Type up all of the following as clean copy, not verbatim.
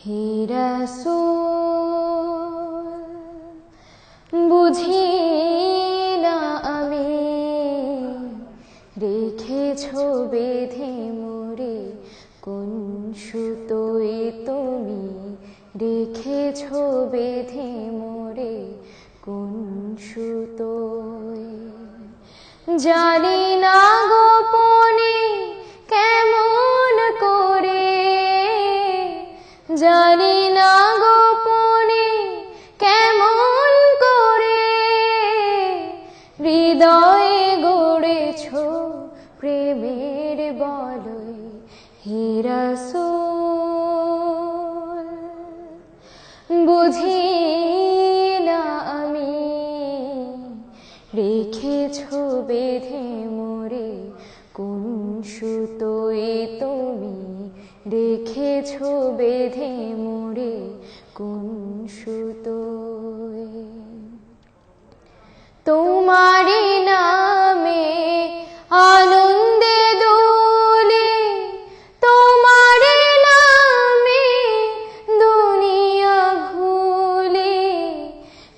হে রাসূল বুঝি না আমি রেখেছ বেঁধে মোরে কোন সুতোয় তুমি রেখেছ বেঁধে মোরে কোন সুতোয় জানি না গোপনে কেমন করে জানি না গোপনে কেমন করে হৃদয়ে গড়েছ প্রেমের বলয় হে রাসূল বুঝি না আমি রেখেছ বেঁধে মোরে কোন সুতোয় তুমি রেখেছ বেঁধে মোরে কোন সুতোয় তোমারি নামে আনন্দে দোলে তোমারি নামে দুনিয়া ভুলে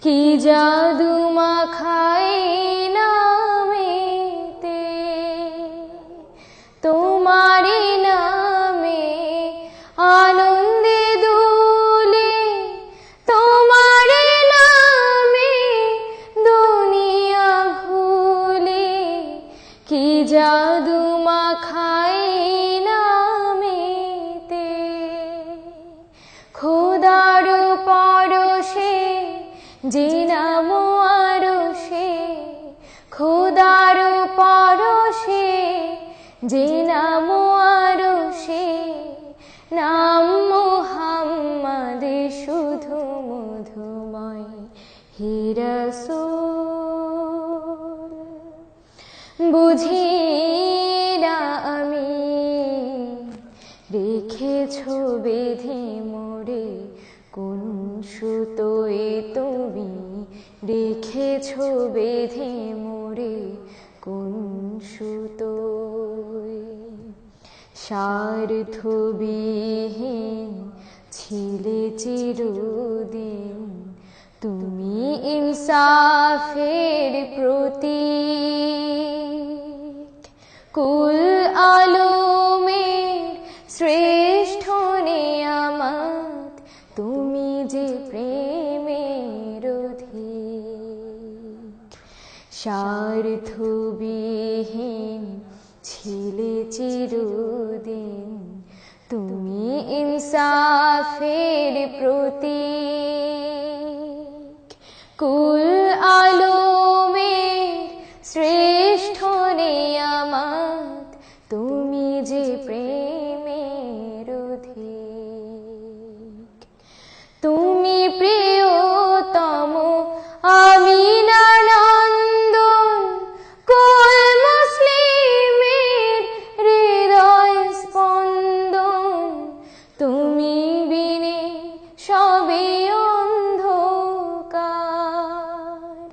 কি জাদু মাখাই নামেতে তোমারি নামে আনন্দে দোলে তোমারি নামে দুনিয়া ভুলে কি জাদু মাখাই নামেতে খোদার পরশে যে নাম আরশে খোদার পরশে যে নাম আরশে নাম মুহাম্মদ শুধু মধুময় হে রাসূল বুঝি না আমি রেখেছ বেঁধে মোরে কোন সুতোয় তুমি রেখেছ বেঁধে মোরে কোন সুতোয় স্বার্থবিহীন ছিলে চিরদিন তুমি ইনসাফের প্রতীক কুল আলমের শ্রেষ্ঠ নিয়ামত তুমি যে প্রেমের অধিক স্বার্থবিহীন ছিলে চিরদিন তুমি ইনসাফের প্রতীক কুল আলমের শ্রেষ্ঠ নিয়ামত তুমি যে প্রেমের অধিক তুমি প্রিয়তম আমিনার নন্দন কুল মুসলিমের হৃদয় স্পন্দন তুমি বিনে সবে অন্ধকার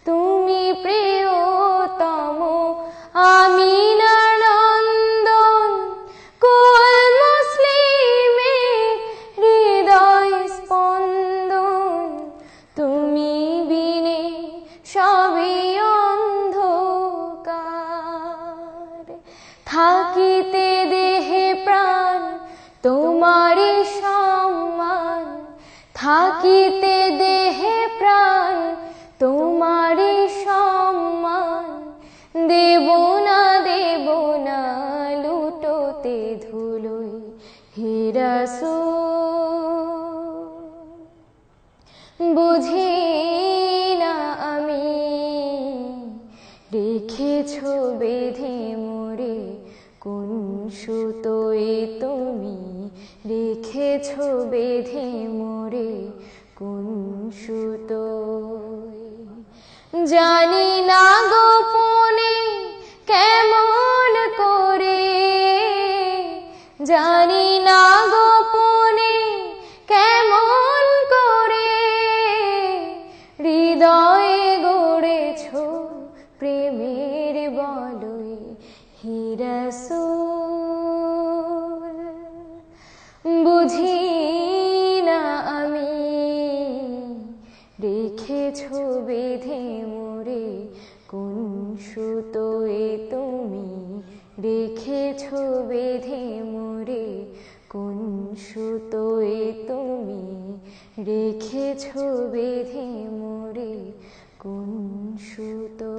তুমি প্রিয়তম আমিনার নন্দন কুল মুসলিমের হৃদয় স্পন্দন তুমি বিনে সবে অন্ধকার থাকিতে দেহে প্রাণ তোমারি সম্মান থাকিতে দেহে প্রাণ তোমারি সম্মান দেব না লুটোতে ধুলোয় হে রাসূল বুঝি না আমি রেখেছ বেঁধে মোরে কোন সুতোয় তুমি রেখেছ বেঁধে মোরে কোন সুতোয় জানি না গোপনে কেমন করে জানি না গোপনে কেমন করে হৃদয়ে গড়েছ প্রেমের বলয় হে রাসূল বুঝি বেঁধে মোরে কোন সুতোয় তুমি রেখেছ বেঁধে মোরে কোন সুতোয় তুমি রেখেছ বেঁধে মোরে কোন সুতো